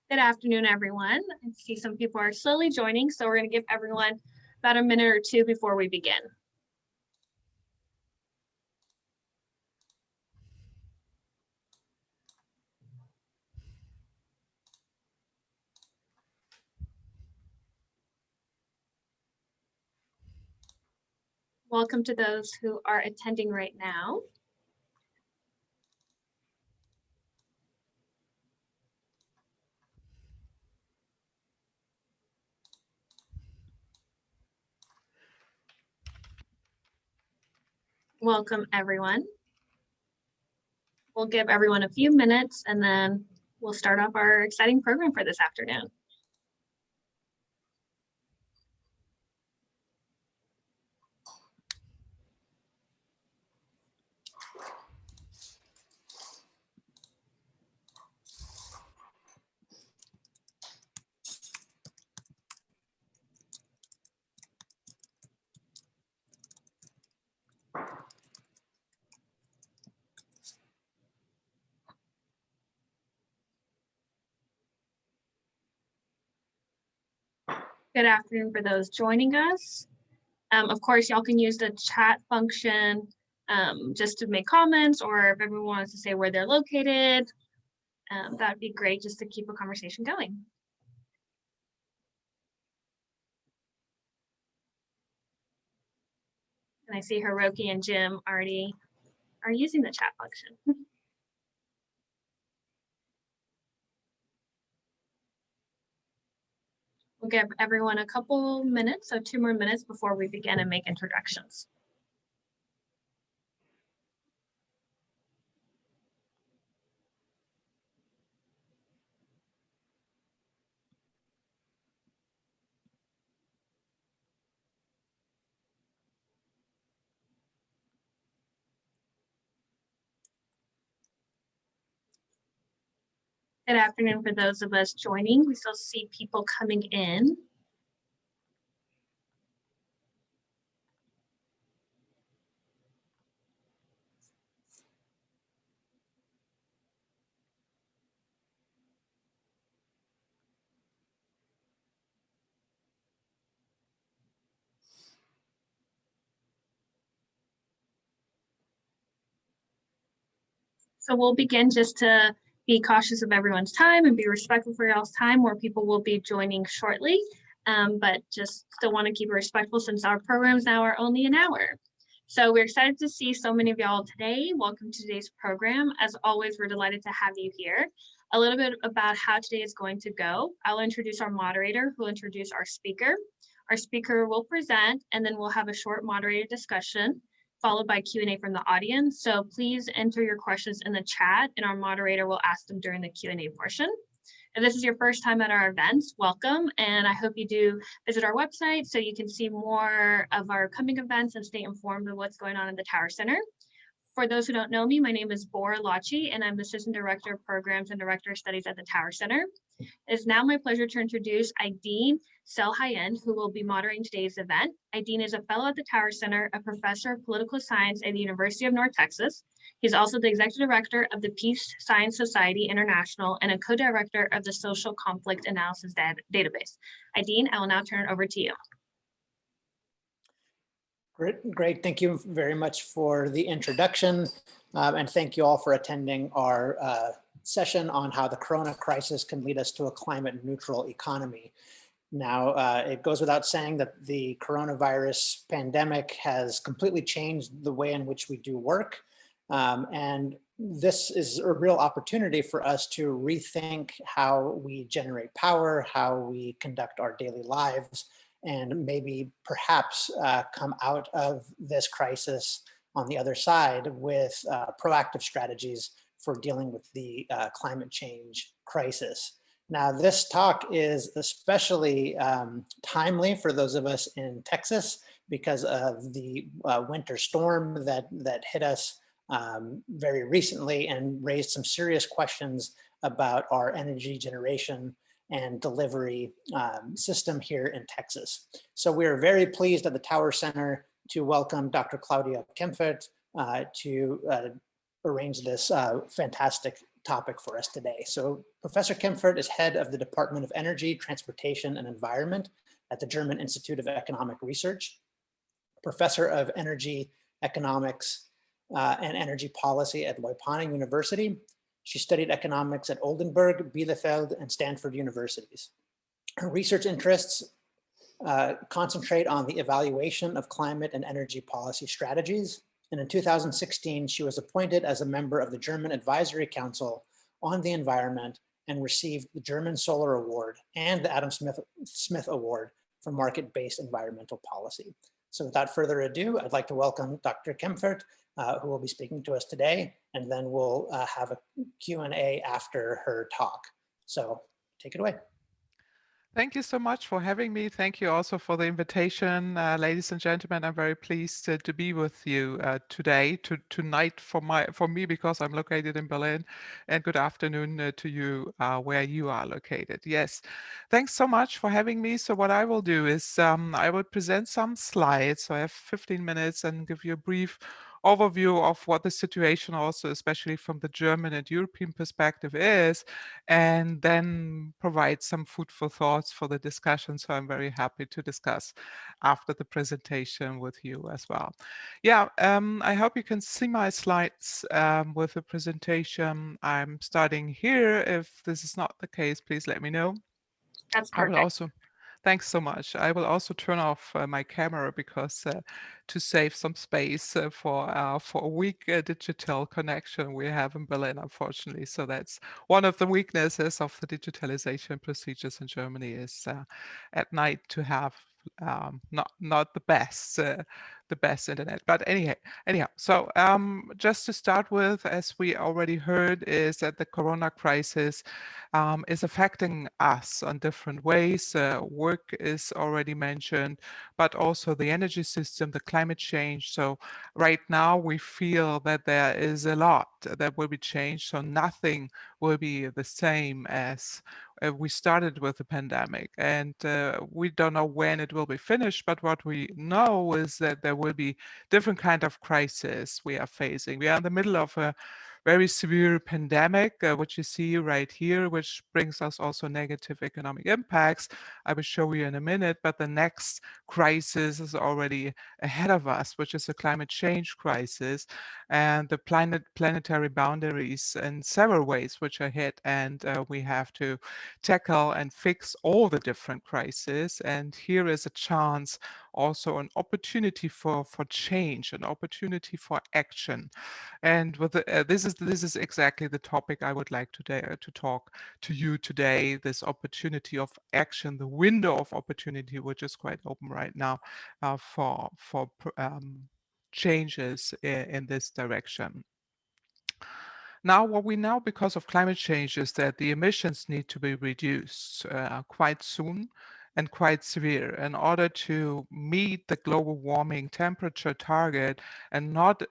Good afternoon, everyone. I see some people are slowly joining, so we're going to give everyone about a minute or two before we begin. Welcome to those who are attending right now. Welcome, everyone. We'll give everyone a few minutes and then we'll start off our exciting program for this afternoon. Good afternoon for those joining us. Of course, y'all can use the chat function just to make comments, or if everyone wants to say where they're located, that'd be great just to keep a conversation going. And I see Hiroki and Jim already are using the chat function. We'll give everyone a couple minutes, so 2 more minutes before we begin and make introductions. Good afternoon for those of us joining. We still see people coming in. So we'll begin just to be cautious of everyone's time and be respectful for y'all's time. More people will be joining shortly, but just still want to keep it respectful since our programs now are only an hour. So we're excited to see so many of y'all today. Welcome to today's program. As always, we're delighted to have you here. A little bit about how today is going to go. I'll introduce our moderator, who will introduce our speaker. Our speaker will present, and then we'll have a short moderated discussion, followed by Q&A from the audience. So please enter your questions in the chat and our moderator will ask them during the Q&A portion. If this is your first time at our events, welcome. And I hope you do visit our website so you can see more of our coming events and stay informed of what's going on in the Tower Center. For those who don't know me, my name is Bora Lachi and I'm the Assistant Director of Programs and Director of Studies at the Tower Center. It is now my pleasure to introduce Aideen Selhayen, who will be moderating today's event. Aideen is a fellow at the Tower Center, a professor of political science at the University of North Texas. He's also the executive director of the Peace Science Society International and a co-director of the Social Conflict Analysis Database. Aideen, I will now turn it over to you. Great. Thank you very much for the introduction. And thank you all for attending our session on how the Corona crisis can lead us to a climate neutral economy. Now, it goes without saying that the coronavirus pandemic has completely changed the way in which we do work. And this is a real opportunity for us to rethink how we generate power, how we conduct our daily lives, and maybe perhaps come out of this crisis on the other side with proactive strategies for dealing with the climate change crisis. Now, this talk is especially timely for those of us in Texas because of the winter storm that hit us very recently and raised some serious questions about our energy generation and delivery system here in Texas. So we are very pleased at the Tower Center to welcome Dr. Claudia Kemfert to arrange this fantastic topic for us today. So Professor Kemfert is head of the Department of Energy, Transportation, and Environment at the German Institute of Economic Research, professor of energy economics and energy policy at Leuphana University. She studied economics at Oldenburg, Bielefeld, and Stanford universities. Her research interests concentrate on the evaluation of climate and energy policy strategies. And in 2016, she was appointed as a member of the German Advisory Council on the Environment and received the German Solar Award and the Adam Smith Award for market-based environmental policy. So without further ado, I'd like to welcome Dr. Kemfert, who will be speaking to us today, and then we'll have a Q&A after her talk. So take it away. Thank you so much for having me. Thank you also for the invitation. Ladies and gentlemen, I'm very pleased to be with you today, tonight for me, because I'm located in Berlin, and good afternoon to you where you are located. Yes, thanks so much for having me. So what I will do is I will present some slides. So I have 15 minutes and give you a brief overview of what the situation also, especially from the German and European perspective is, and then provide some food for thoughts for the discussion. So I'm very happy to discuss after the presentation with you as well. Yeah, I hope you can see my slides with the presentation. I'm starting here. If this is not the case, please let me know. That's I will perfect. also, thanks so much. I will also turn off my camera because to save some space for a weak digital connection we have in Berlin, unfortunately. So that's one of the weaknesses of the digitalization procedures in Germany is at night to have not the best internet. But anyhow, so just to start with, as we already heard, is that the Corona crisis is affecting us on different ways. Work is already mentioned, but also the energy system, the climate change. So right now we feel that there is a lot that will be changed. So nothing will be the same as we started with the pandemic, and we don't know when it will be finished, but what we know is that there will be different kind of crisis we are facing. We are in the middle of a very severe pandemic, which you see right here, which brings us also negative economic impacts. I will show you in a minute, but the next crisis is already ahead of us, which is a climate change crisis, and the planetary boundaries in several ways which are hit, and we have to tackle and fix all the different crises. And here is a chance, also an opportunity for change, an opportunity for action. And with this is exactly the topic I would like today to talk to you today. This opportunity of action, the window of opportunity, which is quite open right now for changes in this direction. Now, what we know because of climate change is that the emissions need to be reduced quite soon and quite severe in order to meet the global warming temperature target and not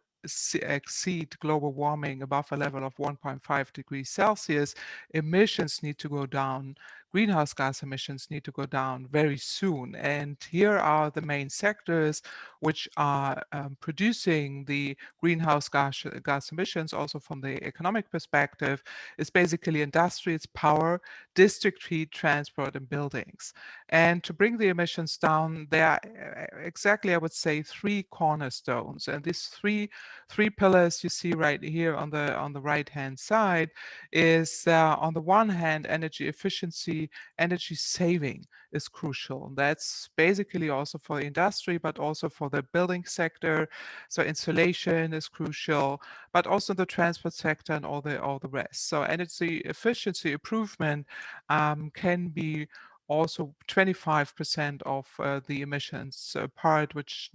exceed global warming above a level of 1.5 degrees Celsius. Emissions need to go down. Greenhouse gas emissions need to go down very soon. And here are the main sectors which are producing the greenhouse gas emissions, also from the economic perspective, is basically industry, it's power, district heat, transport, and buildings. And to bring the emissions down, there are exactly, I would say, three cornerstones. And these three pillars you see right here on the right-hand side is, on the one hand, energy efficiency, energy saving is crucial. That's basically also for the industry, but also for the building sector. So insulation is crucial, but also the transport sector and all the rest. So energy efficiency improvement can be also 25% of the emissions part, which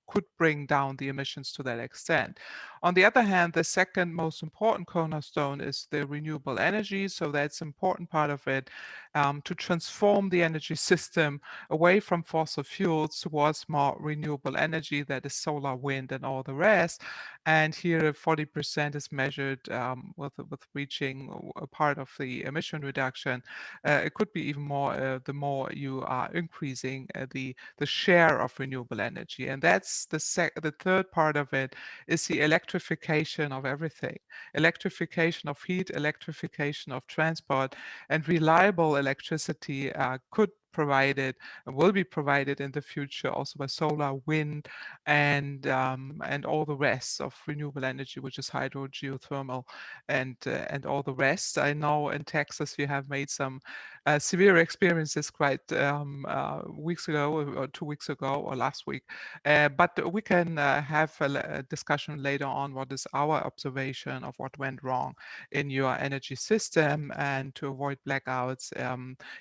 could bring down the emissions to that extent. On the other hand, the second most important cornerstone is the renewable energy. So that's an important part of it, to transform the energy system away from fossil fuels towards more renewable energy, that is solar, wind, and all the rest. And here 40% is measured with reaching a part of the emission reduction. It could be even more the more you are increasing the share of renewable energy. And that's the third part of it is the electrification of everything. Electrification of heat, electrification of transport, and reliable electricity could provided and will be provided in the future also by solar, wind, and all the rest of renewable energy, which is hydro, geothermal, and all the rest. I know in Texas you have made some severe experiences quite weeks ago, or 2 weeks ago, or last week. But we can have a discussion later on what is our observation of what went wrong in your energy system, and to avoid blackouts,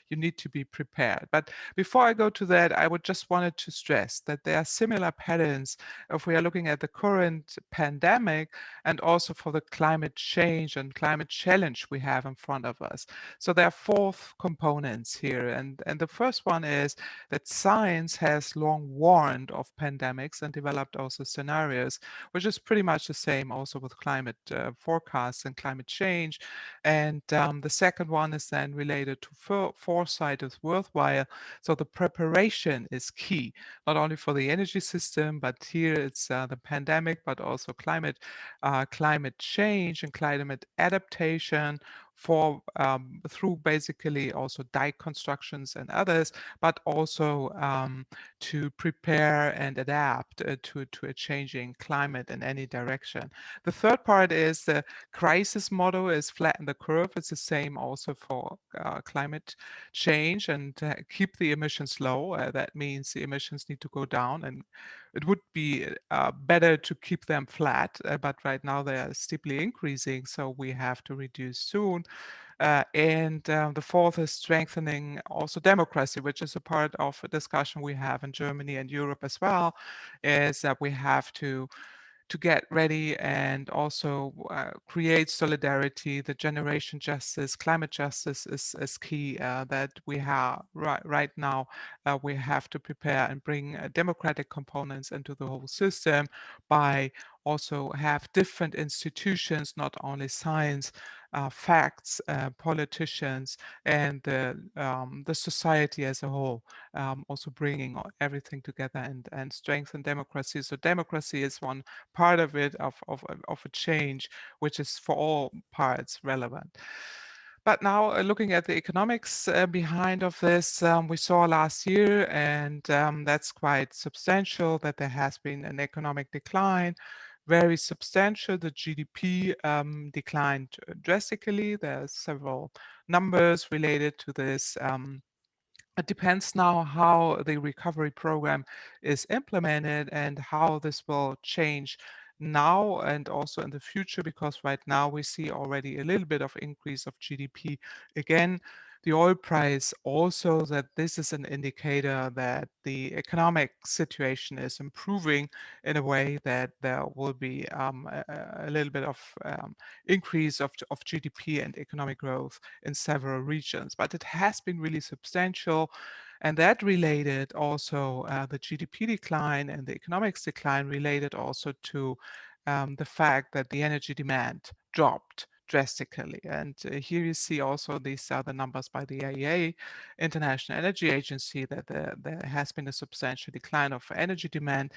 you need to be prepared. But before I go to that, I would just wanted to stress that there are similar patterns if we are looking at the current pandemic and also for the climate change and climate challenge we have in front of us. So there are four components here. And the first one is that science has long warned of pandemics and developed also scenarios, which is pretty much the same also with climate forecasts and climate change. And the second one is then related to foresight is worthwhile. So the preparation is key, not only for the energy system, but here it's the pandemic, but also climate change and climate adaptation for through basically also dike constructions and others, but also to prepare and adapt to a changing climate in any direction. The third part is the crisis model is flatten the curve. It's the same also for climate change and keep the emissions low. That means the emissions need to go down, and it would be better to keep them flat, but right now they are steeply increasing, so we have to reduce soon. And the fourth is strengthening also democracy, which is a part of a discussion we have in Germany and Europe as well, is that we have to get ready and also create solidarity. The generation justice, climate justice is key that we have right now. We have to prepare and bring democratic components into the whole system by also have different institutions, not only science, facts, politicians, and the society as a whole, also bringing everything together and strengthen democracy. So democracy is one part of it, of a change, which is for all parts relevant. But now looking at the economics behind of this, we saw last year, and that's quite substantial, that there has been an economic decline, very substantial. The GDP declined drastically. There are several numbers related to this. It depends now how the recovery program is implemented and how this will change now and also in the future, because right now we see already a little bit of increase of GDP again. The oil price also, that this is an indicator that the economic situation is improving in a way that there will be a little bit of increase of GDP and economic growth in several regions, but it has been really substantial. And that related also the GDP decline and the economics decline related also to the fact that the energy demand dropped drastically. And here you see also these are the numbers by the IEA, International Energy Agency, that there has been a substantial decline of energy demand,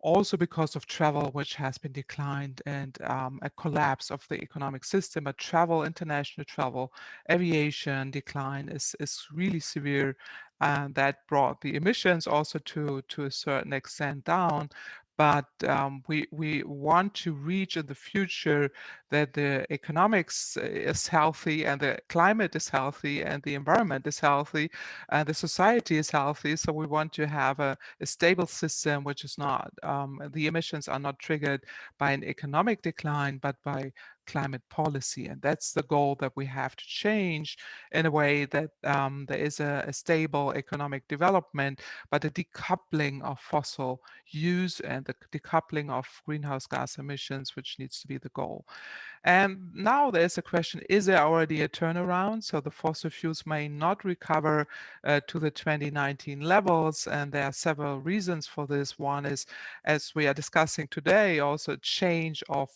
also because of travel, which has been declined, and a collapse of the economic system. But travel, international travel, aviation decline is really severe. And that brought the emissions also to a certain extent down. But we want to reach in the future that the economics is healthy and the climate is healthy and the environment is healthy and the society is healthy. So we want to have a stable system, which is not, the emissions are not triggered by an economic decline, but by climate policy. And that's the goal that we have to change in a way that there is a stable economic development, but a decoupling of fossil use and the decoupling of greenhouse gas emissions, which needs to be the goal. And now there's a question, is there already a turnaround? So the fossil fuels may not recover to the 2019 levels, and there are several reasons for this. One is, as we are discussing today, also a change of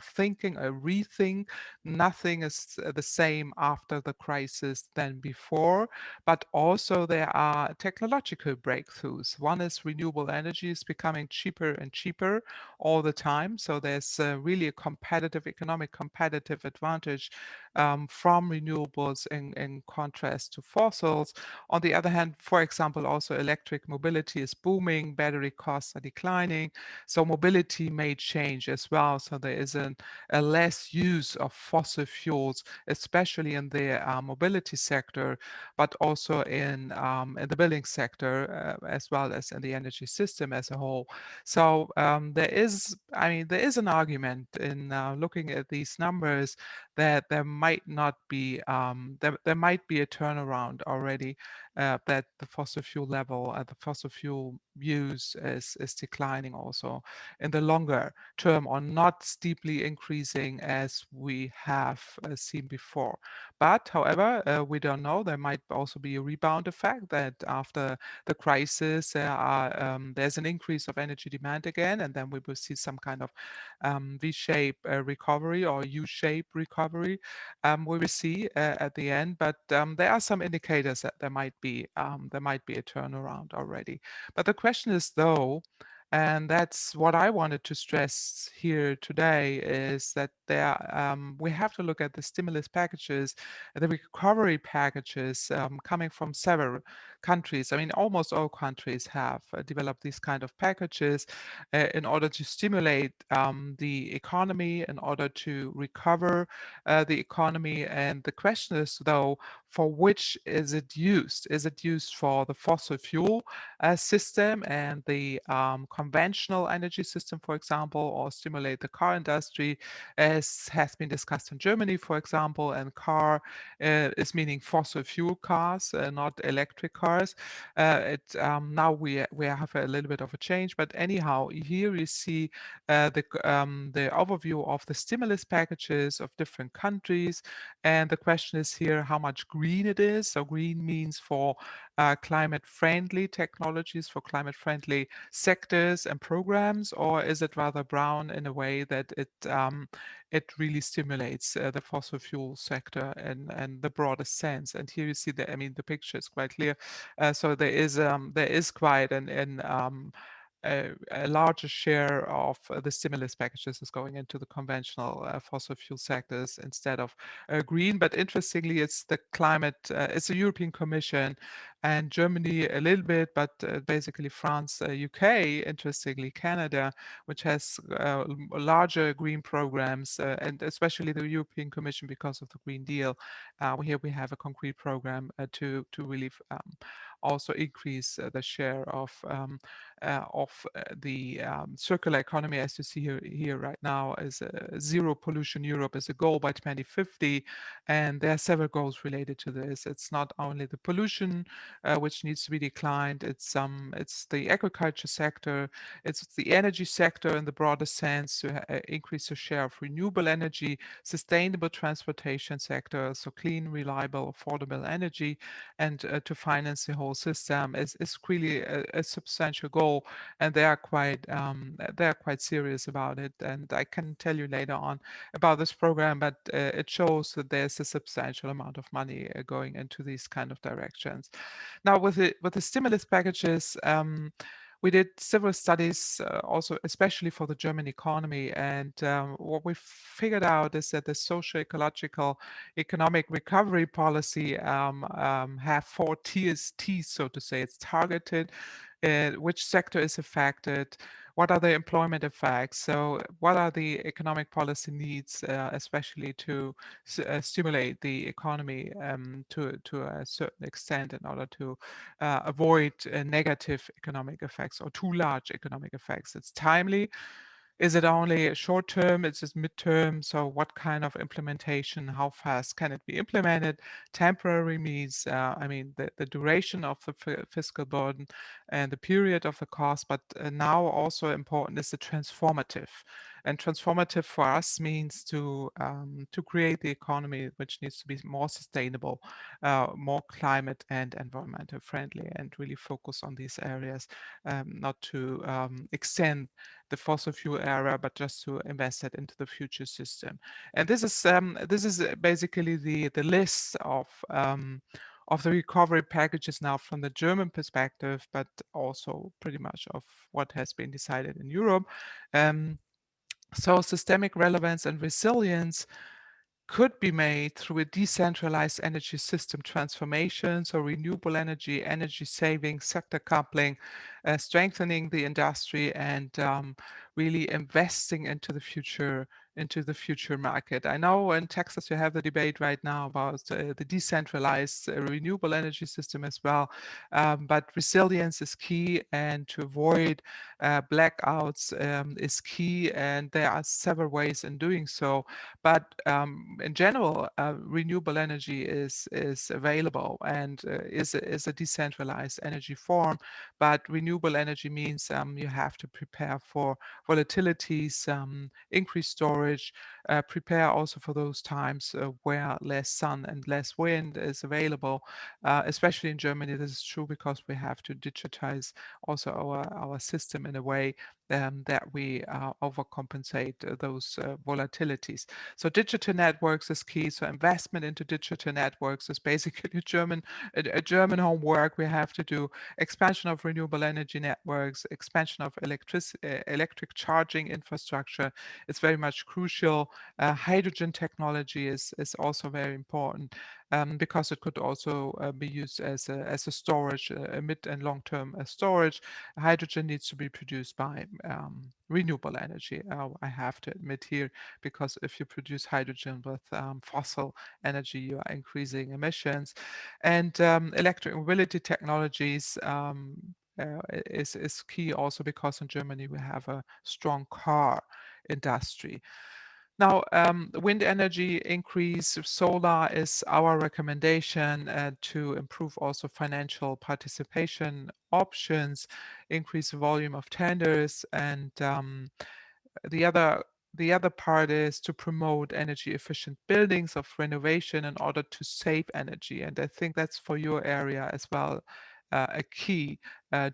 thinking, a rethink. Nothing is the same after the crisis than before, but also there are technological breakthroughs. One is renewable energy is becoming cheaper and cheaper all the time. So there's really a competitive, economic competitive advantage from renewables in contrast to fossils. On the other hand, for example, also electric mobility is booming, battery costs are declining, so mobility may change as well. So there is a less use of fossil fuels, especially in the mobility sector, but also in the building sector, as well as in the energy system as a whole. So there is, I mean, there is an argument in looking at these numbers that there might not be, there might be a turnaround already, that the fossil fuel level, the fossil fuel use is declining also in the longer term, or not steeply increasing as we have seen before. But however, we don't know, there might also be a rebound effect that after the crisis, there's an increase of energy demand again, and then we will see some kind of V-shape recovery or U-shape recovery. We will see at the end, but there are some indicators that there might be a turnaround already. But the question is though, and that's what I wanted to stress here today, is that we have to look at the stimulus packages, the recovery packages coming from several countries. I mean, almost all countries have developed these kind of packages in order to stimulate the economy, in order to recover the economy. And the question is, though, for which is it used? Is it used for the fossil fuel system and the conventional energy system, for example, or stimulate the car industry, as has been discussed in Germany, for example, and car is meaning fossil fuel cars, not electric cars. Now we have a little bit of a change, but anyhow, here you see the overview of the stimulus packages of different countries, and the question is here how much green it is. So green means for climate-friendly technologies, for climate-friendly sectors and programs, or is it rather brown in a way that it really stimulates the fossil fuel sector in the broadest sense? And here you see that, I mean, the picture is quite clear. So there is quite a larger share of the stimulus packages is going into the conventional fossil fuel sectors instead of green. But interestingly, it's the climate, it's the European Commission and Germany a little bit, but basically France, UK, interestingly Canada, which has larger green programs, and especially the European Commission because of the Green Deal. Here we have a concrete program to really also increase the share of the circular economy, as you see here right now, is zero pollution Europe is a goal by 2050, and there are several goals related to this. It's not only the pollution which needs to be declined. It's the agriculture sector, it's the energy sector in the broader sense to increase the share of renewable energy, sustainable transportation sector, so clean, reliable, affordable energy, and to finance the whole system is really a substantial goal, and they are quite serious about it. And I can tell you later on about this program, but it shows that there's a substantial amount of money going into these kind of directions. Now, with the stimulus packages, we did several studies, also especially for the German economy, and what we figured out is that the social-ecological economic recovery policy have 4 T's, so to say. It's targeted, which sector is affected, what are the employment effects, so what are the economic policy needs, especially to stimulate the economy to a certain extent in order to avoid negative economic effects or too large economic effects. It's timely. Is it only short term? Is it midterm? So what kind of implementation? How fast can it be implemented? Temporary means, I mean, the duration of the fiscal burden and the period of the cost, but now also important is the transformative And transformative for us means to create the economy which needs to be more sustainable, more climate and environmental friendly, and really focus on these areas, not to extend the fossil fuel era, but just to invest it into the future system. And this is basically the list of the recovery packages now from the German perspective, but also pretty much of what has been decided in Europe. So systemic relevance and resilience could be made through a decentralized energy system transformation, so renewable energy, energy saving, sector coupling, strengthening the industry, and really investing into the future market. I know in Texas you have the debate right now about the decentralized renewable energy system as well, but resilience is key, and to avoid blackouts is key, and there are several ways in doing so. But in general, renewable energy is available and is a decentralized energy form. But renewable energy means you have to prepare for volatilities, increase storage, prepare also for those times where less sun and less wind is available. Especially in Germany, this is true because we have to digitize also our system in a way that we overcompensate those volatilities. So digital networks is key. So investment into digital networks is basically a German homework we have to do. Expansion of renewable energy networks, expansion of electric charging infrastructure is very much crucial. Hydrogen technology is also very important because it could also be used as a storage, a mid and long-term storage. Hydrogen needs to be produced by renewable energy, I have to admit here, because if you produce hydrogen with fossil energy, you are increasing emissions. And electric mobility technologies is key also because in Germany we have a strong car industry. Now, wind energy increase, solar is our recommendation to improve also financial participation options, increase the volume of tenders, and the other the other part is to promote energy efficient buildings of renovation in order to save energy. And I think that's for your area as well, a key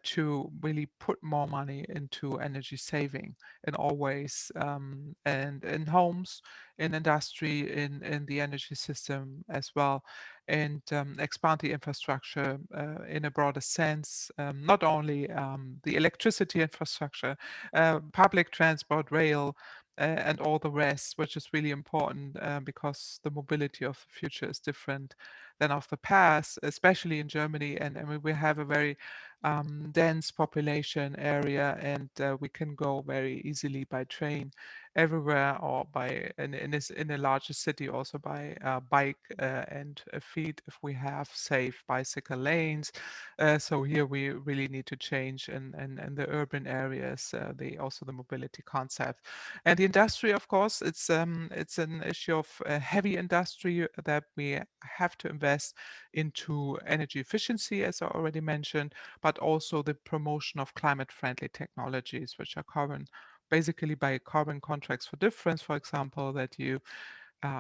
to really put more money into energy saving in all ways, and in homes, in industry, in the energy system as well, and expand the infrastructure in a broader sense, not only the electricity infrastructure, public transport, rail, and all the rest, which is really important because the mobility of the future is different than of the past, especially in Germany. And I mean, we have a very dense population area, and we can go very easily by train everywhere, or by in a larger city also by bike and feet if we have safe bicycle lanes. So here we really need to change in the urban areas, also the mobility concept. And the industry, of course, it's an issue of heavy industry that we have to invest into energy efficiency, as I already mentioned, but also the promotion of climate-friendly technologies, which are basically by carbon contracts for difference, for example, that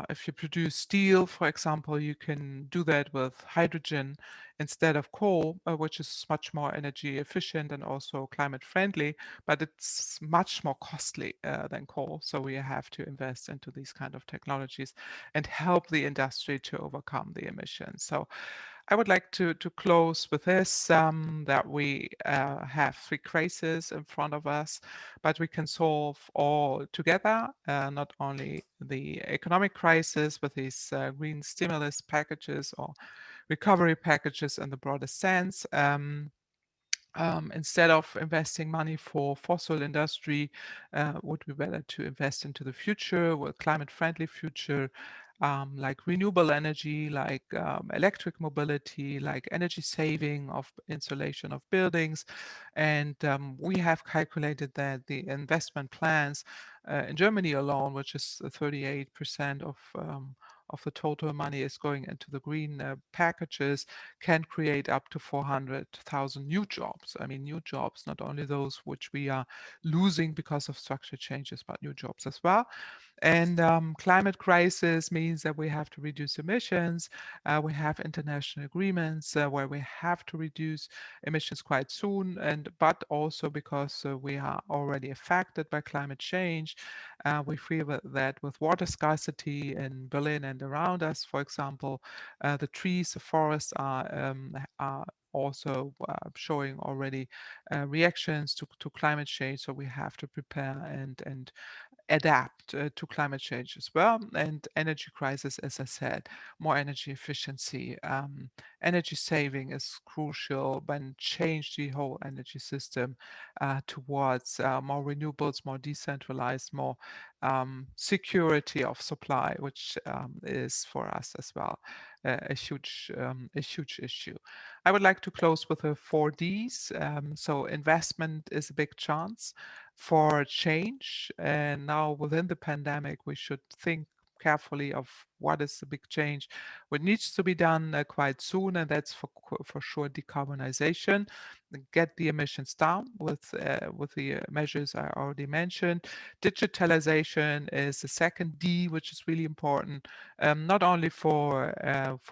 if you produce steel, for example, you can do that with hydrogen instead of coal, which is much more energy efficient and also climate friendly, but it's much more costly than coal. So we have to invest into these kind of technologies and help the industry to overcome the emissions. So I would like to close with this, that we have three crises in front of us, but we can solve all together, not only the economic crisis with these green stimulus packages or recovery packages in the broader sense. Instead of investing money for fossil industry, would be better to invest into the future, with climate-friendly future, like renewable energy, like electric mobility, like energy saving of insulation of buildings. And we have calculated that the investment plans in Germany alone, which is 38% of the total money is going into the green packages, can create up to 400,000 new jobs. I mean, new jobs, not only those which we are losing because of structure changes, but new jobs as well. And climate crisis means that we have to reduce emissions. We have international agreements where we have to reduce emissions quite soon, but also because we are already affected by climate change. We feel that with water scarcity in Berlin and around us, for example, the trees, the forests are also showing already reactions to climate change. So we have to prepare and adapt to climate change as well. And energy crisis, as I said, more energy efficiency, energy saving is crucial, and change the whole energy system towards more renewables, more decentralized, more security of supply, which is for us as well a huge issue. I would like to close with the 4Ds. So investment is a big chance for change. And now within the pandemic, we should think carefully of what is the big change, what needs to be done quite soon, and that's for sure decarbonization. Get the emissions down with the measures I already mentioned. Digitalization is the second D, which is really important, not only for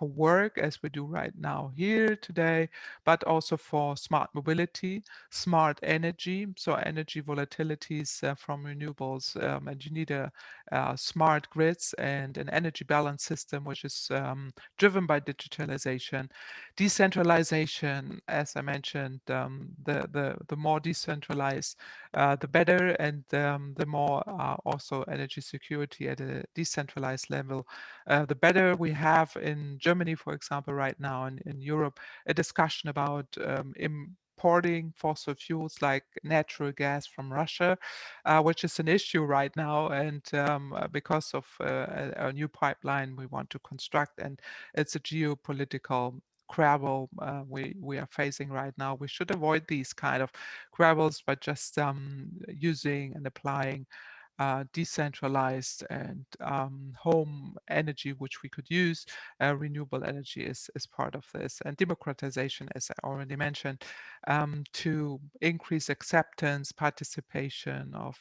work as we do right now here today, but also for smart mobility, smart energy, so energy volatilities from renewables, and you need a smart grids and an energy balance system which is driven by digitalization. Decentralization, as I mentioned, the more decentralized, the better, and the more also energy security at a decentralized level, the better. We have in Germany, for example, right now, and in Europe, a discussion about importing fossil fuels like natural gas from Russia, which is an issue right now. And because of a new pipeline we want to construct, and it's a geopolitical quarrel we are facing right now. We should avoid these kind of quarrels by just using and applying decentralized and home energy, which we could use. Renewable energy is part of this, and democratization, as I already mentioned, to increase acceptance, participation of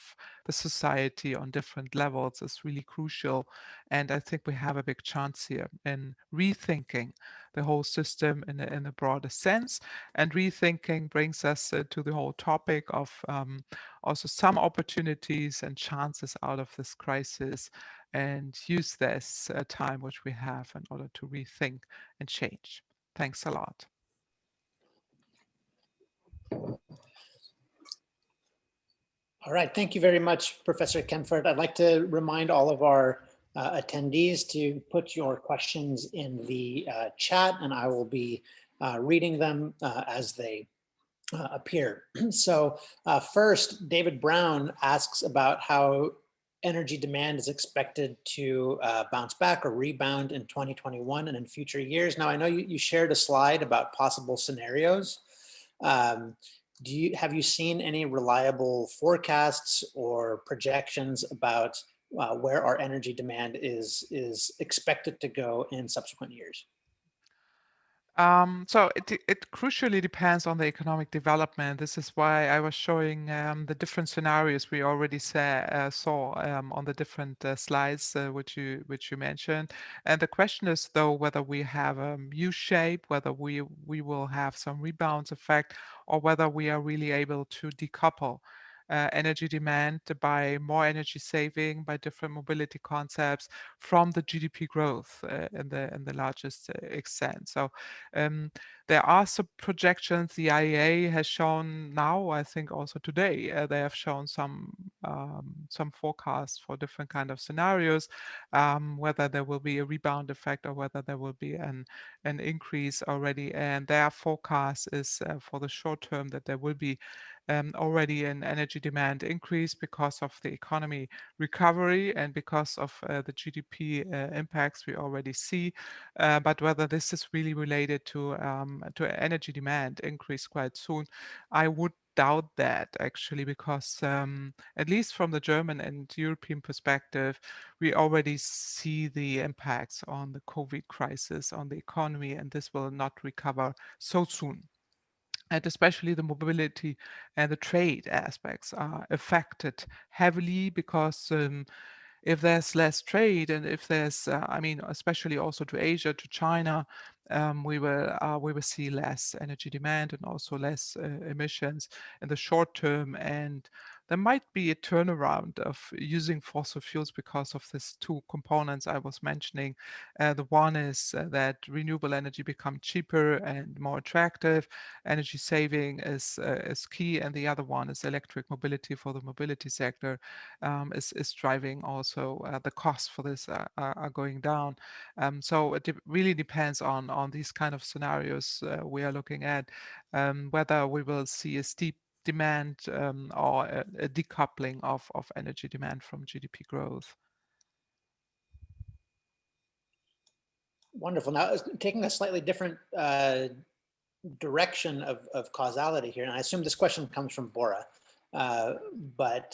the society on different levels is really crucial. And I think we have a big chance here in rethinking the whole system in a broader sense. And rethinking brings us to the whole topic of also some opportunities and chances out of this crisis, and use this time which we have in order to rethink and change. Thanks a lot. All right, thank you very much, Professor Kemfert. I'd like to remind all of our attendees to put your questions in the chat, and I will be reading them as they appear. So first, David Brown asks about how energy demand is expected to bounce back or rebound in 2021 and in future years. Now, I know you shared a slide about possible scenarios. Have you seen any reliable forecasts or projections about where our energy demand is expected to go in subsequent years? So it crucially depends on the economic development. This is why I was showing the different scenarios we already saw on the different slides which you mentioned. And the question is, though, whether we have a U shape, whether we will have some rebound effect, or whether we are really able to decouple energy demand by more energy saving, by different mobility concepts from the GDP growth in the largest extent. So there are some projections the IEA has shown now, I think also today, they have shown some forecasts for different kind of scenarios, whether there will be a rebound effect or whether there will be an increase already. And their forecast is for the short term that there will be already an energy demand increase because of the economy recovery and because of the GDP impacts we already see. But whether this is really related to energy demand increase quite soon, I would doubt that actually, because at least from the German and European perspective, we already see the impacts on the COVID crisis on the economy, and this will not recover so soon. And especially the mobility and the trade aspects are affected heavily because if there's less trade and if there's, I mean, especially also to Asia, to China, we will see less energy demand and also less emissions in the short term. And there might be a turnaround of using fossil fuels because of these two components I was mentioning. The one is that renewable energy become cheaper and more attractive. Energy saving is key, and the other one is electric mobility for the mobility sector is driving also the costs for this are going down. So it really depends on these kind of scenarios we are looking at, whether we will see a steep demand or a decoupling of energy demand from GDP growth. Wonderful. Now, taking a slightly different direction of causality here, and I assume this question comes from Bora, but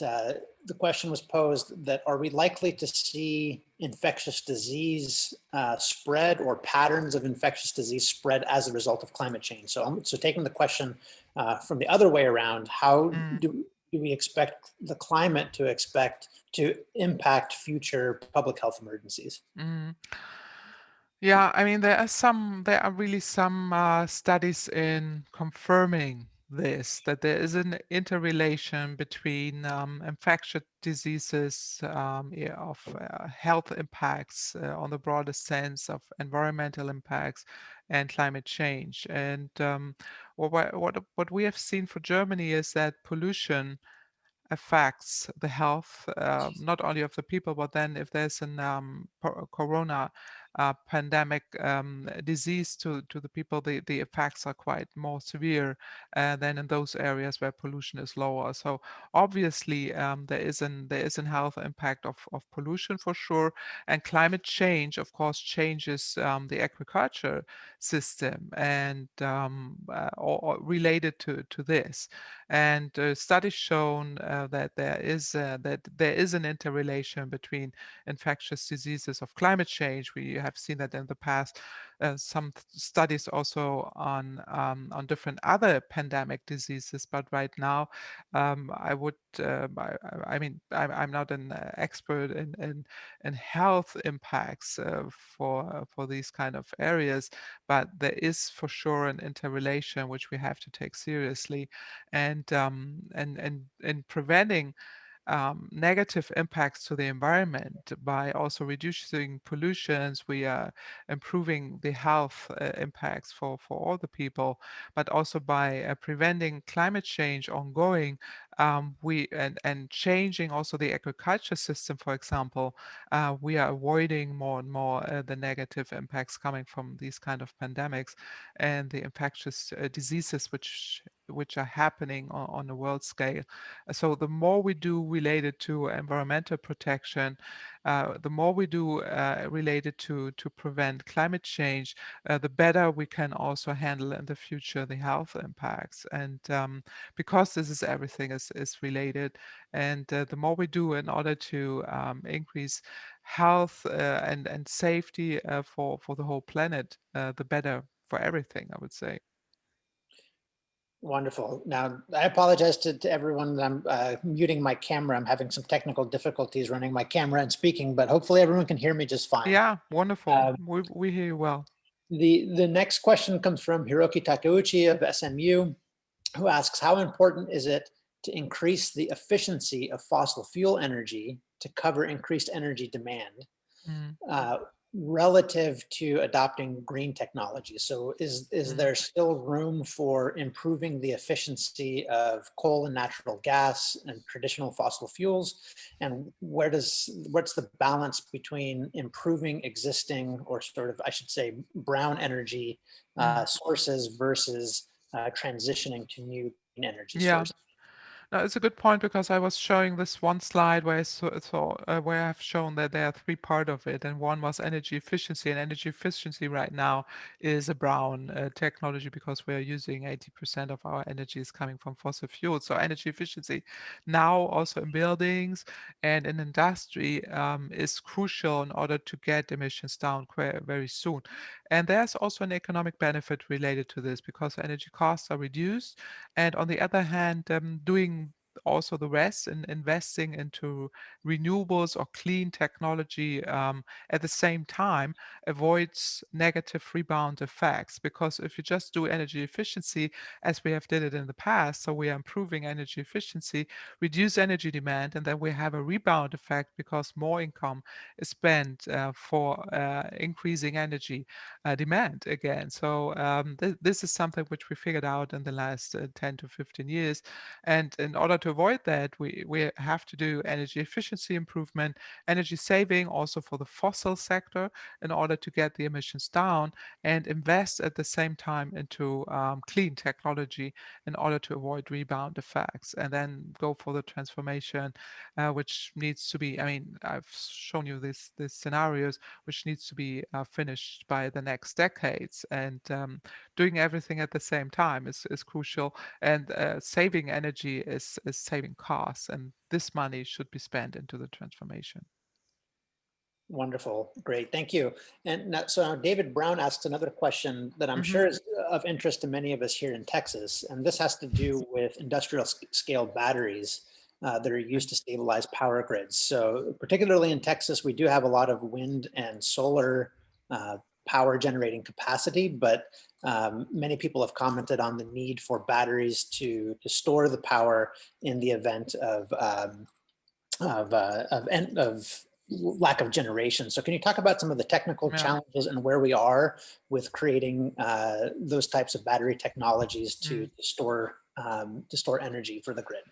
the question was posed that are we likely to see infectious disease spread or patterns of infectious disease spread as a result of climate change? So taking the question from the other way around, how do we expect the climate to impact future public health emergencies? Yeah, I mean, there are really some studies in confirming this, that there is an interrelation between infectious diseases, of health impacts on the broader sense of environmental impacts and climate change. And what we have seen for Germany is that pollution affects the health, not only of the people, but then if there's an corona pandemic disease to the people, the effects are quite more severe than in those areas where pollution is lower. So obviously there is an health impact of pollution for sure, and climate change, of course, changes the agriculture system and or related to this. And studies shown that there is an interrelation between infectious diseases of climate change. We have seen that in the past. Some studies also on different other pandemic diseases, but right now I would I mean I'm not an expert in health impacts for these kind of areas, but there is for sure an interrelation which we have to take seriously, and preventing negative impacts to the environment by also reducing pollutions. We are improving the health impacts for all the people, but also by preventing climate change ongoing. We and changing also the agriculture system, for example, we are avoiding more and more the negative impacts coming from these kind of pandemics and the infectious diseases which are happening on a world scale. So the more we do related to environmental protection, the more we do related to prevent climate change, the better we can also handle in the future the health impacts. And because this is everything is related, and the more we do in order to increase health and safety for the whole planet, the better for everything, I would say. Wonderful. Now, I apologize to everyone that I'm muting my camera. I'm having some technical difficulties running my camera and speaking, but hopefully everyone can hear me just fine. Yeah, wonderful. We hear you well. The next question comes from Hiroki Takeuchi of SMU, who asks, how important is it to increase the efficiency of fossil fuel energy to cover increased energy demand relative to adopting green technology? So is there still room for improving the efficiency of coal and natural gas and traditional fossil fuels? And what's the balance between improving existing, or sort of, I should say, brown energy sources versus transitioning to new energy sources? No, it's a good point because I was showing this one slide where where I've shown that there are three parts of it, and one was energy efficiency, and energy efficiency right now is a brown technology because we're using 80% of our energy is coming from fossil fuels. So energy efficiency now also in buildings and in industry is crucial in order to get emissions down very soon. And there's also an economic benefit related to this because energy costs are reduced, and on the other hand, doing also the rest and investing into renewables or clean technology at the same time avoids negative rebound effects, because if you just do energy efficiency as we have did it in the past, so we are improving energy efficiency, reduce energy demand, and then we have a rebound effect because more income is spent for increasing energy demand again. So this is something which we figured out in the last 10 to 15 years. And in order to avoid that, we have to do energy efficiency improvement, energy saving also for the fossil sector in order to get the emissions down, and invest at the same time into clean technology in order to avoid rebound effects, and then go for the transformation, which needs to be, I mean, I've shown you these scenarios, which needs to be finished by the next decades. And doing everything at the same time is crucial. And saving energy is saving costs. And this money should be spent into the transformation. Wonderful. Great. Thank you. And now, so David Brown asked another question that I'm sure is of interest to many of us here in Texas. And this has to do with industrial scale batteries that are used to stabilize power grids. So particularly in Texas, we do have a lot of wind and solar power generating capacity, but many people have commented on the need for batteries to store the power in the event of lack of generation. So can you talk about some of the technical challenges and where we are with creating those types of battery technologies to store energy for the grid?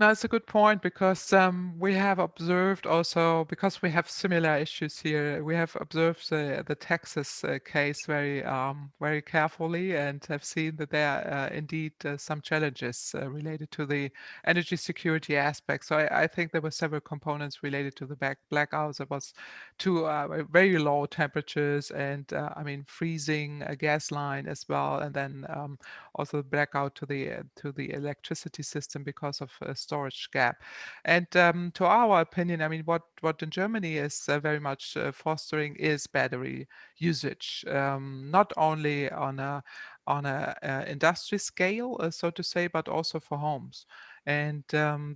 No, it's a good point because we have observed also, because we have similar issues here, we have observed the Texas case very carefully, and have seen that there are indeed some challenges related to the energy security aspect. So I think there were several components related to the blackouts. It was very low temperatures, and I mean freezing a gas line as well, and then also the blackout to the electricity system because of storage gap. And to our opinion, I mean, what in Germany is very much fostering is battery usage, not only on a industry scale, so to say, but also for homes. And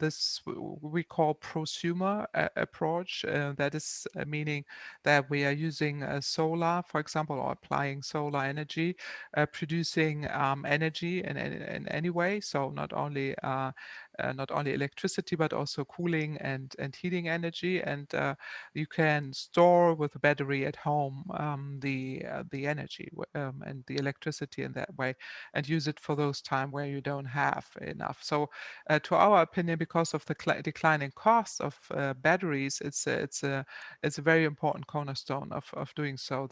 this we call prosumer approach. That is meaning that we are using solar, for example, or applying solar energy, producing energy in any way. So not only electricity, but also cooling and heating energy. And you can store with a battery at home the energy and the electricity in that way, and use it for those time where you don't have enough. So to our opinion, because of the declining cost of batteries, it's a very important cornerstone of doing so.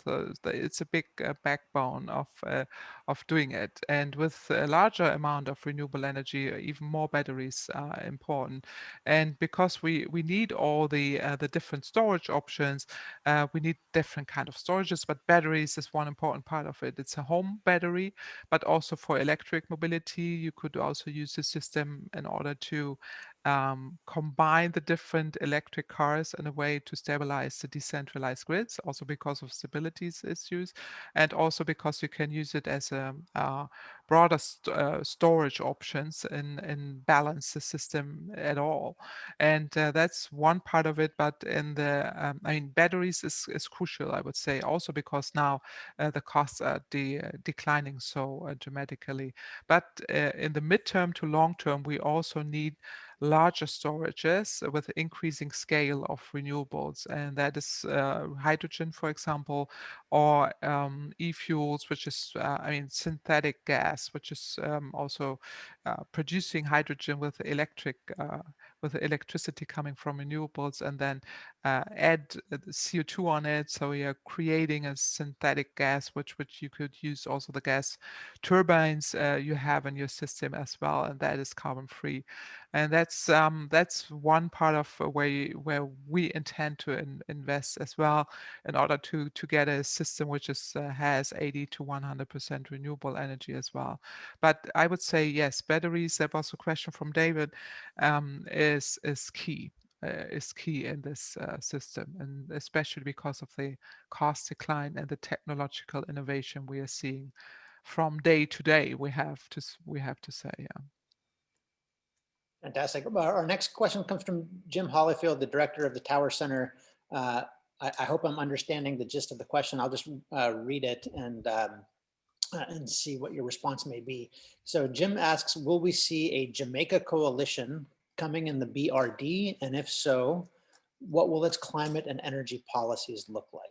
It's a big backbone of doing it. And with a larger amount of renewable energy, even more batteries are important. And because we need all the different storage options, we need different kind of storages, but batteries is one important part of it. It's a home battery, but also for electric mobility. You could also use the system in order to combine the different electric cars in a way to stabilize the decentralized grids, also because of stability issues, and also because you can use it as a broader storage options and balance the system at all. And that's one part of it. But in the, I mean, batteries is crucial, I would say, also because now the costs are declining so dramatically. But in the midterm to long term, we also need larger storages with increasing scale of renewables, and that is hydrogen, for example, or e-fuels, which is I mean synthetic gas, which is also producing hydrogen with electric with the electricity coming from renewables, and then add the CO2 on it. So you're creating a synthetic gas, which you could use also the gas turbines you have in your system as well, and that is carbon free. And that's one part of where we intend to invest as well, in order to get a system which is has 80 to 100% renewable energy as well. But I would say yes, batteries. That was a question from David. Is key. Is key in this system, and especially because of the cost decline and the technological innovation we are seeing from day to day. We have to say, yeah. Fantastic. Our next question comes from Jim Hollyfield, the director of the Tower Center. I hope I'm understanding the gist of the question. I'll just read it and see what your response may be. So Jim asks, will we see a Jamaica coalition coming in the BRD? And if so, what will its climate and energy policies look like?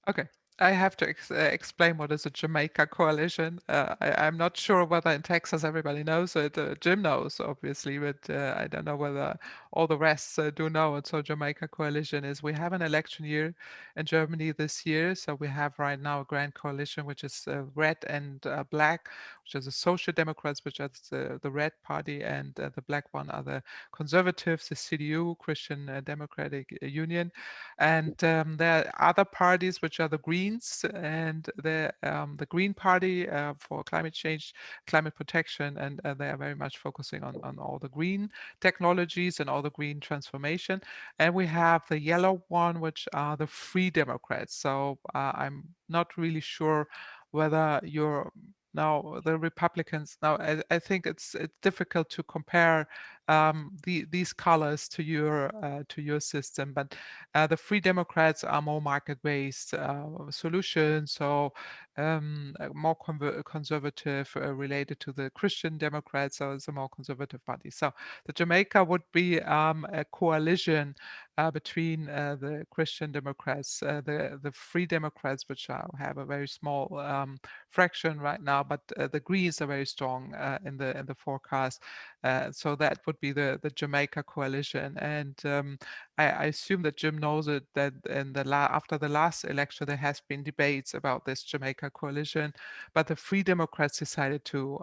Okay, I have to explain what is a Jamaica coalition. I'm not sure whether in Texas everybody knows it. Jim knows, obviously, but I don't know whether all the rest do know it. So Jamaica coalition is, we have an election year in Germany this year. So we have right now a grand coalition, which is red and black, which is the Social Democrats, which are the red party, and the black one are the conservatives, the CDU, Christian Democratic Union. And there are other parties, which are the Greens and the Green Party for climate change, climate protection, and they are very much focusing on all the green technologies and all the green transformation. And we have the yellow one, which are the Free Democrats. So I'm not really sure whether you're now the Republicans. Now I think it's difficult to compare these colors to your system, but the Free Democrats are more market-based solutions, so more conservative, related to the Christian Democrats, so it's a more conservative party. So the Jamaica would be a coalition between the Christian Democrats, the Free Democrats, which have a very small fraction right now, but the Greens are very strong in the forecast. So that would be the Jamaica coalition, and I assume that Jim knows it, that in after the last election there has been debates about this Jamaica coalition, but the Free Democrats decided to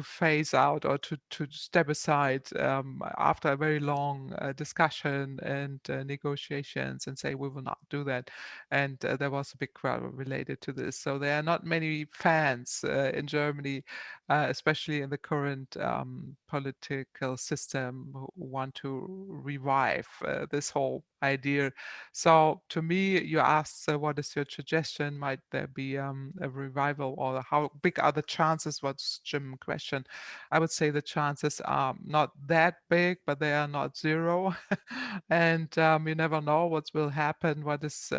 phase out, or to step aside after a very long discussion and negotiations, and say we will not do that. And there was a big crowd related to this. So there are not many fans in Germany, especially in the current political system, who want to revive this whole idea. So to me, you asked, what is your suggestion? Might there be a revival, or how big are the chances? What's Jim's question? I would say the chances are not that big, but they are not zero. And you never know what will happen. What is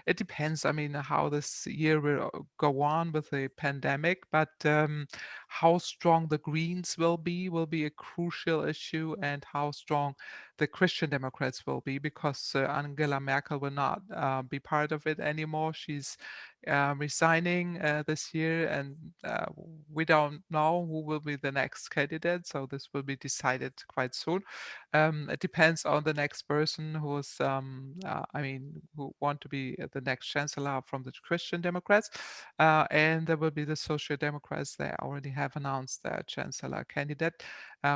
it depends. I mean, how this year will go on with the pandemic, but how strong the Greens will be a crucial issue, and how strong the Christian Democrats will be, because Angela Merkel will not be part of it anymore. She's resigning this year, and we don't know who will be the next candidate. So this will be decided quite soon. It depends on the next person who's, who want to be the next chancellor from the Christian Democrats, and there will be the Social Democrats. They already have announced their chancellor candidate,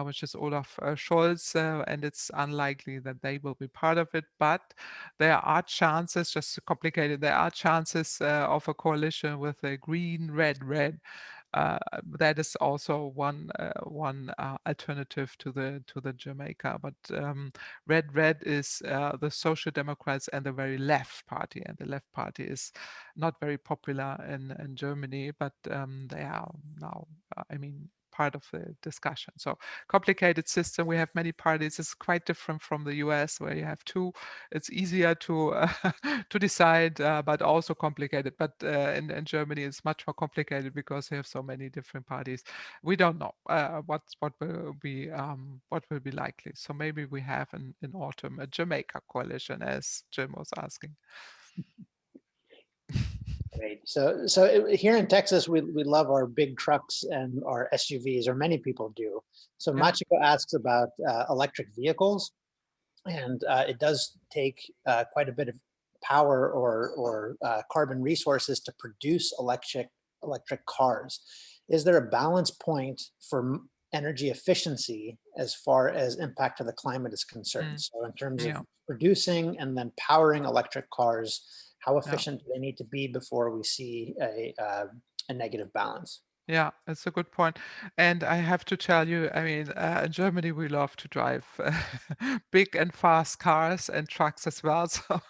which is Olaf Scholz, and it's unlikely that they will be part of it. But there are chances, just to complicate it, there are chances of a coalition with a green, red, red. That is also one alternative to the Jamaica. But red is the Social Democrats and the very left party, and the left party is not very popular in Germany, but they are now, part of the discussion. So complicated system. We have many parties. It's quite different from the US, where you have two. It's easier to to decide, but also complicated. But in Germany, it's much more complicated, because they have so many different parties. We don't know what will be likely. So maybe we have in autumn a Jamaica coalition, as Jim was asking. Great. So here in Texas, we love our big trucks and our SUVs, or many people do. So Yeah. Machiko asks about electric vehicles, and it does take quite a bit of power or carbon resources to produce electric cars. Is there a balance point for energy efficiency as far as impact to the climate is concerned? Mm. So in terms of Yeah. producing and then powering electric cars, how Yeah. efficient do they need to be before we see a negative balance? Yeah, it's a good point. And I have to tell you, I mean, in Germany, we love to drive big and fast cars and trucks as well. So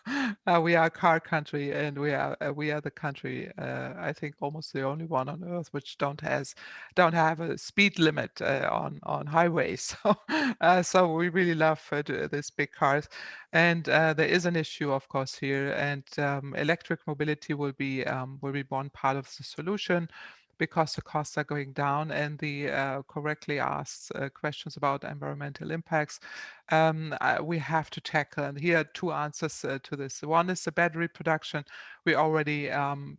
we are a car country, and we are the country, I think, almost the only one on earth which don't have a speed limit on highways. So we really love these big cars. And there is an issue, of course, here, and electric mobility will be one part of the solution, because the costs are going down, and the correctly asked questions about environmental impacts we have to tackle. And here are two answers to this. One is the battery production we already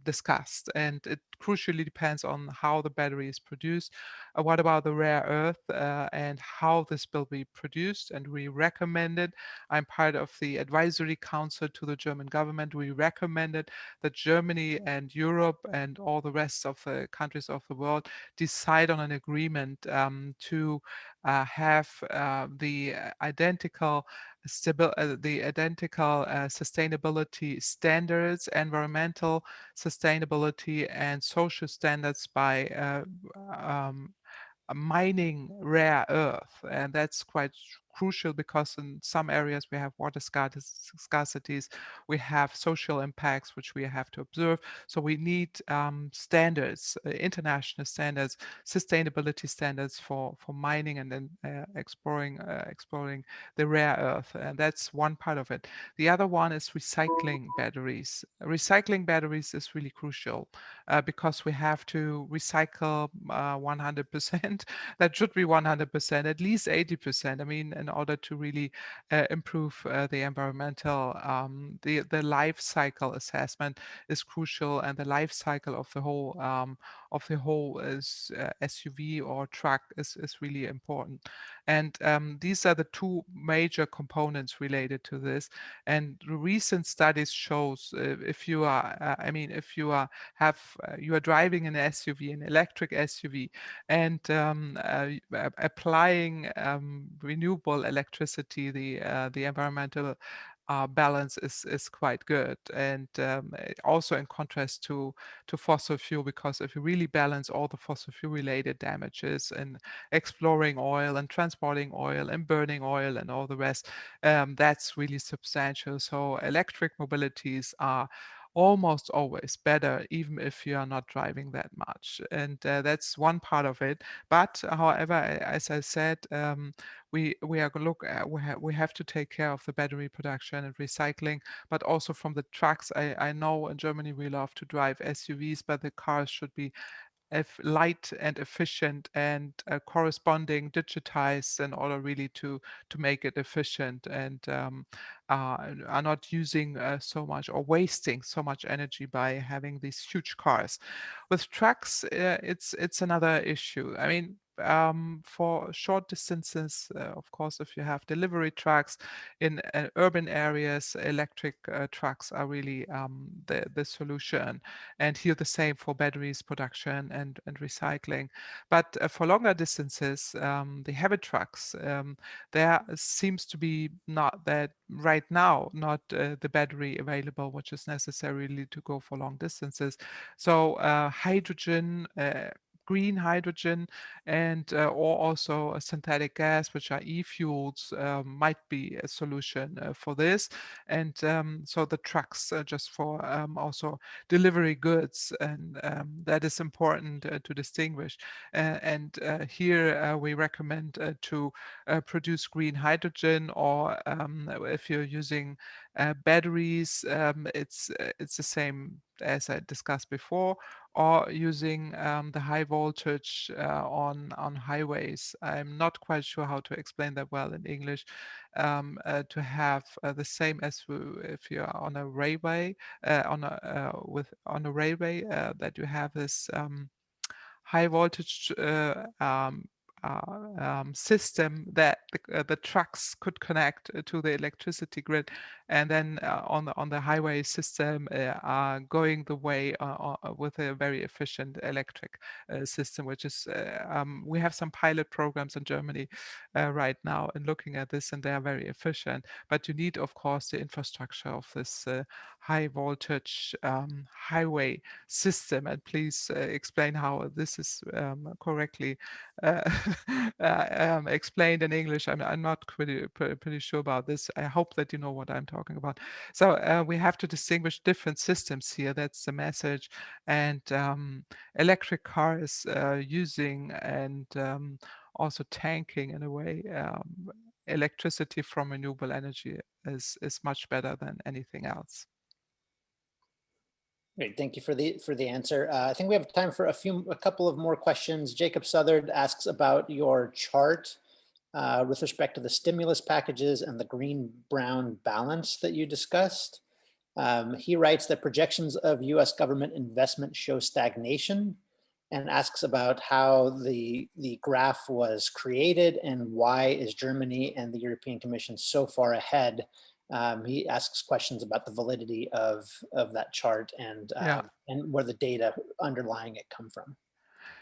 discussed, and it crucially depends on how the battery is produced. What about the rare earth and how this will be produced? And we recommended, I'm part of the advisory council to the German government, we recommended that Germany and Europe and all the rest of the countries of the world decide on an agreement to have the identical sustainability standards, environmental sustainability and social standards by mining rare earth. And that's quite crucial, because in some areas we have water scarcities, we have social impacts which we have to observe. So we need standards, international standards, sustainability standards for mining and then exploring the rare earth. And that's one part of it. The other one is recycling batteries. Recycling batteries is really crucial because we have to recycle 100%. That should be 100%, at least 80%. I mean, in order to really improve the environmental, the life cycle assessment is crucial, and the life cycle of the whole SUV or truck is really important. And these are the two major components related to this. And recent studies shows if you are, you are driving an SUV, an electric SUV, and applying renewable electricity, the environmental balance is quite good. And also in contrast to fossil fuel, because if you really balance all the fossil fuel related damages and exploring oil and transporting oil and burning oil and all the rest, that's really substantial. So electric mobilities are almost always better, even if you are not driving that much. And that's one part of it. But however, as I said, we are going to look at, we have to take care of the battery production and recycling, but also from the trucks. I know in Germany we love to drive SUVs, but the cars should be light and efficient and corresponding digitized in order really to make it efficient, and are not using so much or wasting so much energy by having these huge cars. With trucks, it's another issue. I mean, for short distances, of course, if you have delivery trucks in urban areas, electric trucks are really the solution. And here the same for batteries production and recycling. But for longer distances, the heavy trucks, there seems to be not that right now, not the battery available, which is necessarily to go for long distances. So hydrogen, green hydrogen, and or also a synthetic gas, which are e-fuels, might be a solution for this. And so the trucks just for also delivery goods, and that is important to distinguish. And here we recommend to produce green hydrogen, or if you're using batteries, it's the same as I discussed before. or using the high voltage on highways. I'm not quite sure how to explain that well in English. To have the same as if you're on a railway, on a railway, that you have this high voltage system that the trucks could connect to the electricity grid, and then on the highway system are going the way with a very efficient electric system, which is we have some pilot programs in Germany right now and looking at this, and they are very efficient. But you need, of course, the infrastructure of this high voltage highway system. And please explain how this is correctly explained in English. I'm not pretty sure about this. I hope that you know what I'm talking about. So we have to distinguish different systems here. That's the message. And electric cars using and also tanking in a way electricity from renewable energy is much better than anything else. Great, thank you for the answer. I think we have time for a couple of more questions. Jacob Southard asks about your chart with respect to the stimulus packages and the green-brown balance that you discussed. He writes that projections of US government investment show stagnation, and asks about how the graph was created and why is Germany and the European Commission so far ahead. He asks questions about the validity of that chart and where the data underlying it come from.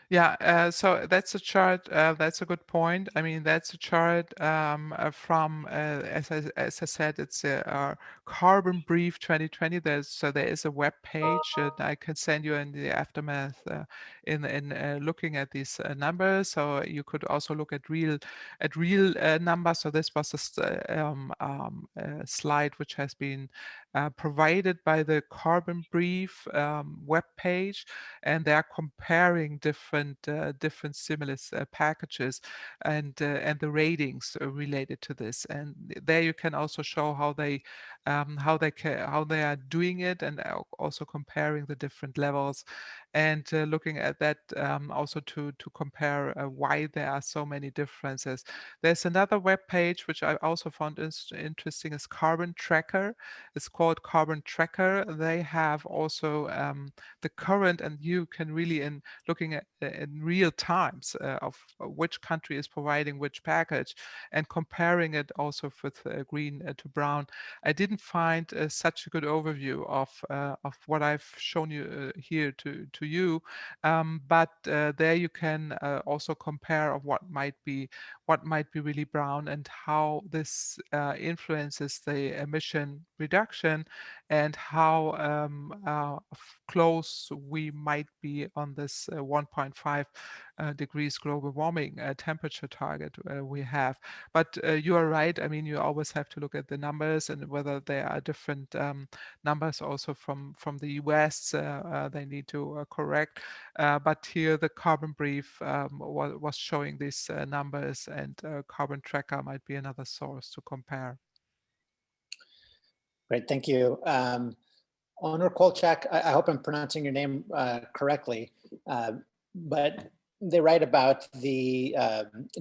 Yeah, so that's a chart. That's a good point. I mean, that's a chart from, as I said, it's a Carbon Brief 2020. There is a web page that I can send you in the aftermath in looking at these numbers. So you could also look at real numbers. So this was a slide which has been provided by the Carbon Brief web page, and they are comparing different stimulus packages and the ratings related to this. And there you can also show how they are doing it, and also comparing the different levels, and looking at that also to compare why there are so many differences. There's another web page which I also found interesting, is Carbon Tracker. It's called Carbon Tracker. They have also the current, and you can really, in looking at in real times of which country is providing which package, and comparing it also with green to brown. I didn't find such a good overview of what I've shown you here to you, but there you can also compare of what might be really brown, and how this influences the emission reduction, and how close we might be on this 1.5 degrees global warming temperature target we have. But you are right. I mean, you always have to look at the numbers, and whether there are different numbers also from the US they need to correct. But here the Carbon Brief was showing these numbers, and Carbon Tracker might be another source to compare. Great, thank you. Honor Kolchak, I hope I'm pronouncing your name correctly, but they write about the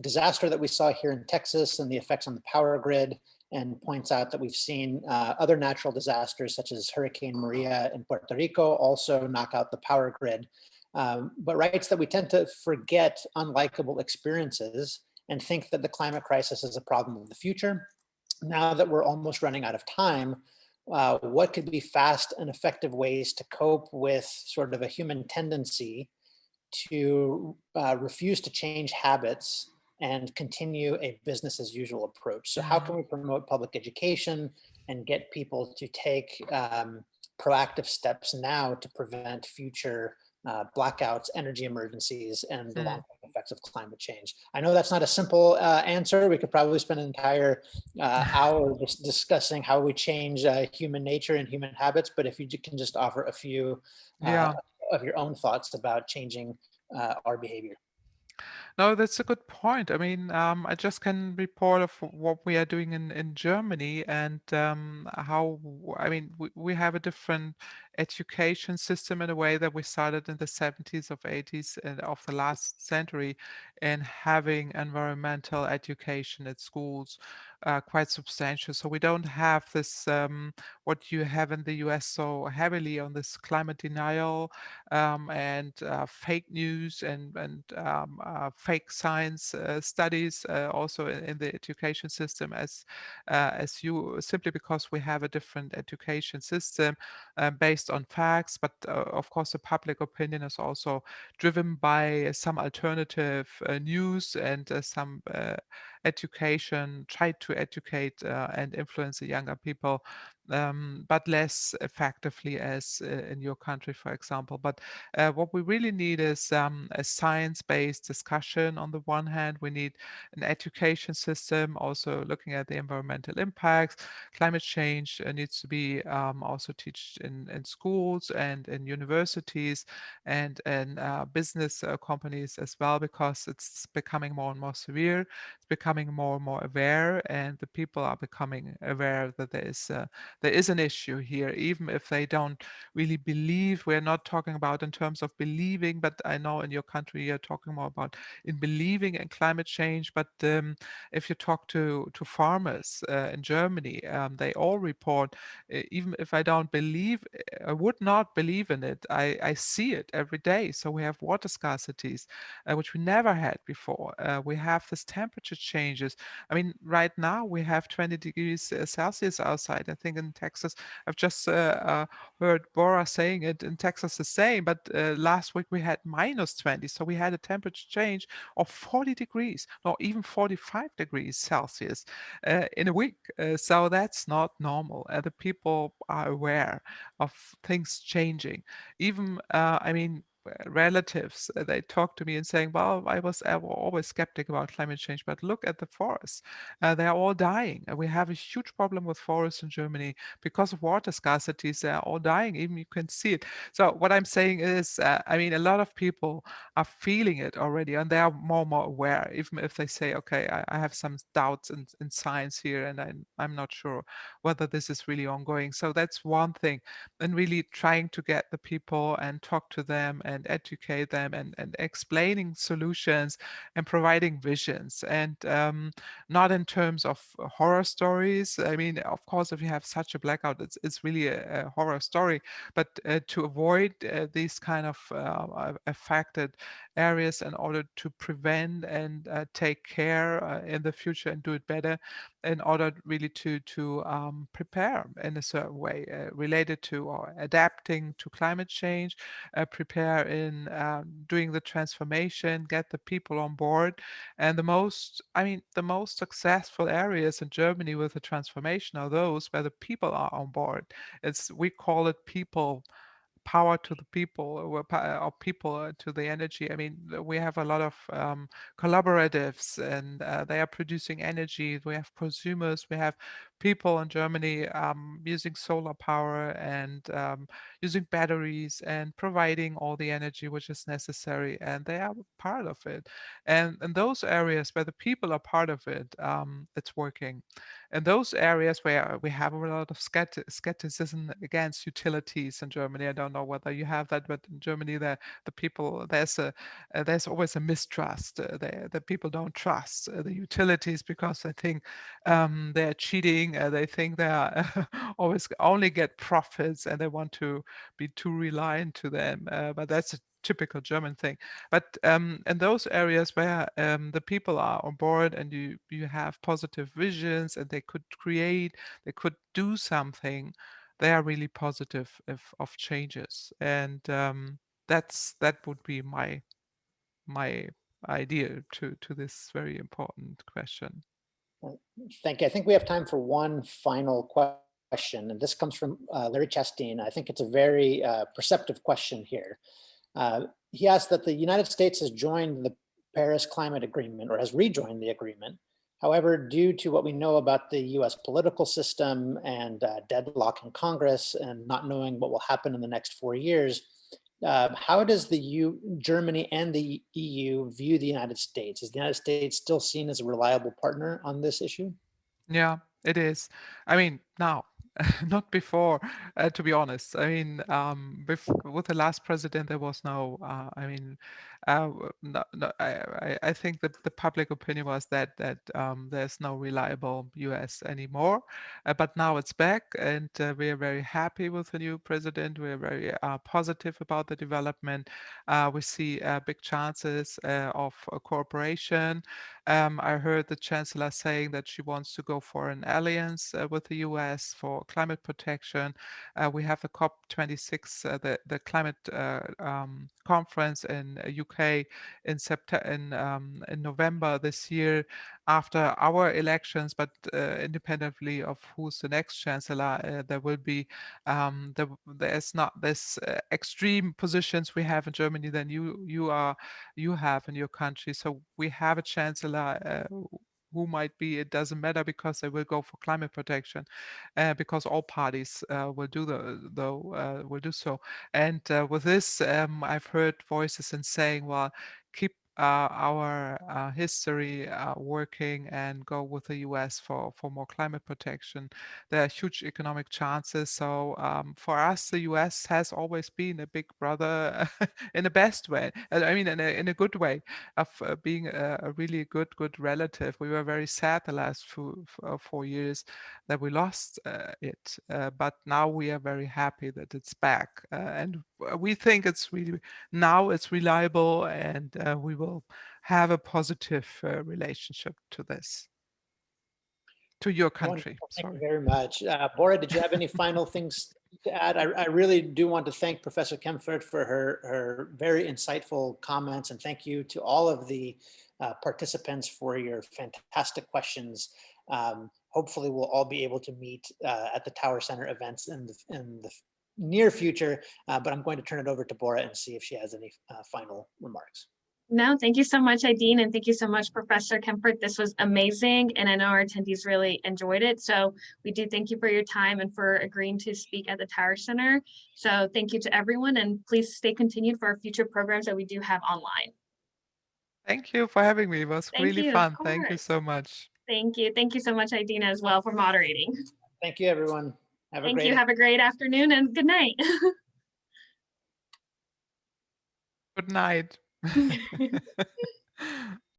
disaster that we saw here in Texas and the effects on the power grid, and points out that we've seen other natural disasters such as Hurricane Maria in Puerto Rico also knock out the power grid, but writes that we tend to forget unlikable experiences and think that the climate crisis is a problem of the future. Now that we're almost running out of time, what could be fast and effective ways to cope with sort of a human tendency to refuse to change habits and continue a business as usual approach? So how can we promote public education and get people to take proactive steps now to prevent future blackouts, energy emergencies, and the long-term effects of climate change? I know that's not a simple answer. We could probably spend an entire hour just discussing how we change human nature and human habits, but if you can just offer a few of your own thoughts about changing our behavior. No, that's a good point. I mean, I just can report of what we are doing in Germany and I mean, we have a different education system in a way that we started in the 70s of 80s and of the last century in having environmental education at schools quite substantial. So we don't have this, what you have in the US so heavily on this climate denial and fake news and fake science studies also in the education system as you simply because we have a different education system based on facts, but of course the public opinion is also driven by some alternative news and some education, try to educate and influence the younger people, but less effectively as in your country, for example. But what we really need is a science-based discussion on the one hand. We need an education system, also looking at the environmental impacts. Climate change needs to be also taught in schools and in universities and in business companies as well, because it's becoming more and more severe. It's becoming more and more aware, and the people are becoming aware that there is an issue here, even if they don't really believe. We're not talking about in terms of believing, but I know in your country you're talking more about in believing in climate change. But if you talk to farmers in Germany, they all report, even if I don't believe, I would not believe in it, I see it every day. So we have water scarcities, which we never had before. We have this temperature changes. I mean, right now we have 20 degrees Celsius outside. I think in Texas, I've just heard Bora saying it in Texas the same, but last week we had -20. So we had a temperature change of 40 degrees, or even 45 degrees Celsius in a week. So that's not normal. The people are aware of things changing. Even, I mean, relatives, they talk to me and saying, well, I was always skeptic about climate change, but look at the forests. They are all dying. We have a huge problem with forests in Germany because of water scarcities. They are all dying. Even you can see it. So what I'm saying is, I mean, a lot of people are feeling it already, and they are more and more aware, even if they say, okay, I have some doubts in science here, and I'm not sure whether this is really ongoing. So that's one thing, and really trying to get the people and talk to them and educate them and explaining solutions and providing visions, and not in terms of horror stories. I mean, of course, if you have such a blackout, it's really a horror story, but to avoid these kind of affected areas in order to prevent and take care in the future and do it better, in order really to prepare in a certain way related to or adapting to climate change, prepare in doing the transformation, get the people on board. And I mean, the most successful areas in Germany with the transformation are those where the people are on board. We call it people power to the people, or people to the energy. I mean, we have a lot of collaboratives, and they are producing energy. We have prosumers. We have people in Germany using solar power and using batteries and providing all the energy which is necessary, and they are part of it. And in those areas where the people are part of it, it's working. In those areas where we have a lot of skepticism against utilities in Germany, I don't know whether you have that, but in Germany, the people, there's always a mistrust. The people don't trust the utilities because they think they're cheating. They think they are always only get profits, and they want to be too reliant to them. But that's a typical German thing. But in those areas where the people are on board, and you have positive visions, and they could do something, they are really positive of changes. And that would be my idea to this very important question. Thank you. I think we have time for one final question, and this comes from Larry Chastain. I think it's a very perceptive question here. He asked that the United States has joined the Paris Climate Agreement, or has rejoined the agreement. However, due to what we know about the US political system and deadlock in Congress and not knowing what will happen in the next 4 years, how does Germany and the EU view the United States? Is the United States still seen as a reliable partner on this issue? Yeah, it is. I mean, now, not before, to be honest. I mean, with the last president, there was no, I think that the public opinion was that there's no reliable US anymore. But now it's back, and we are very happy with the new president. We are very positive about the development. We see big chances of cooperation. I heard the chancellor saying that she wants to go for an alliance with the US for climate protection. We have the COP26, the climate conference in UK in in November this year, after our elections. But independently of who's the next chancellor, there will be there's not this extreme positions we have in Germany than you have in your country. So we have a chancellor who might be, it doesn't matter, because they will go for climate protection, because all parties will do so. And with this, I've heard voices in saying, well, keep our history working and go with the US for more climate protection. There are huge economic chances. So for us, the US has always been a big brother in the best way. I mean, in a good way, of being a really good relative. We were very sad the last 4 years that we lost it, but now we are very happy that it's back, and we think it's really, now it's reliable, and we will have a positive relationship to this, to your country. Wonderful. Thank you Sorry. very much. Bora, did you have any final things to add? I really do want to thank Professor Kemfert for her very insightful comments, and thank you to all of the participants for your fantastic questions. Hopefully we'll all be able to meet at the Tower Center events in the near future, but I'm going to turn it over to Bora and see if she has any final remarks. No, thank you so much, Aideen, and thank you so much, Professor Kemfert. This was amazing, and I know our attendees really enjoyed it. So we do thank you for your time and for agreeing to speak at the Tower Center. So thank you to everyone, and please stay continued for our future programs that we do have online. Thank you for having me. It was really fun. Thank you so much. Thank you. Thank you so much, Aideen, as well, for moderating. Thank you, everyone. Thank you. Have a great afternoon and good night. Good night.